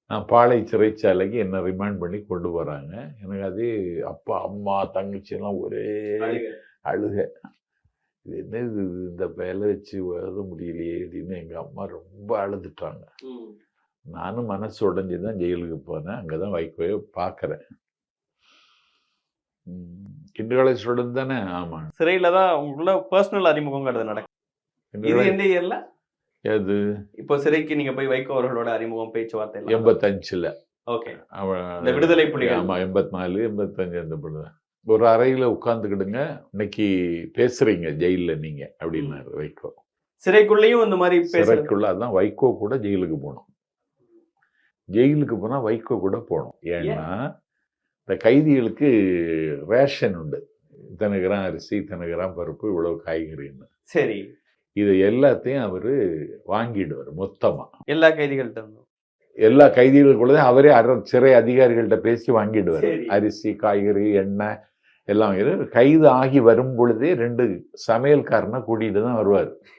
நான் பாளை சிறைச்சாலைக்கு என்ன ரிமாண்ட் பண்ணி கொண்டு போறாங்க. எனக்கு அதே அப்பா, அம்மா, தங்கச்சி எல்லாம் ஒரே அழுக. இது என்னது இது, இந்த வேலை வச்சு எழுத முடியலையே அப்படின்னு எங்க அம்மா ரொம்ப அழுதுட்டாங்க. நானும் மனசு உடைஞ்சு தான் ஜெயிலுக்கு போனேன். அங்கதான் வைகோவை பார்க்கறேன். கிண்டர் காலேஜ் ஸ்டூடெண்ட் தானே? ஆமா. சிறையில தான் உங்களுக்குள்ள பர்சனல் அறிமுகங்கிறது நடக்கும். இது எந்த இயர்ல? எது? இப்போ சிறைக்கு நீங்க போய் வைகோ அவர்களோட அறிமுகம் பேச்சுவார்த்தை 85ல. ஓகே. இந்த விடுதலை புலிகள். ஆமா, 84, 85 அந்த பொழுது. ஒரு அறையில உட்கார்ந்துக்கிடுங்க, இன்னைக்கு பேசுறீங்க ஜெயில நீங்க அப்படின்னாரு வைகோ. சிறைக்குள்ளேயும் இந்த மாதிரி சிறைக்குள்ள அதான் வைகோ கூட ஜெயிலுக்கு போனோம். ஜெயிலுக்கு போனா வைகோ கூட போனோம். ஏன்னா இந்த கைதிகளுக்கு ரேஷன் உண்டு. இத்தனை கிராம் அரிசி, இத்தனை கிராம் பருப்பு, இவ்வளவு காய்கறின்னு. சரி. இது எல்லாத்தையும் அவரு வாங்கிடுவார் மொத்தமா. எல்லா கைதிகள்கிட்ட எல்லா கைதிகளுக்குள்ளதான் அவரே சிறை அதிகாரிகள்கிட்ட பேசி வாங்கிடுவார். அரிசி, காய்கறி, எண்ணெய் எல்லாம் கைது ஆகி வரும் பொழுதே 2 சமையல்காரனை கூட்டிட்டு தான் வருவார்.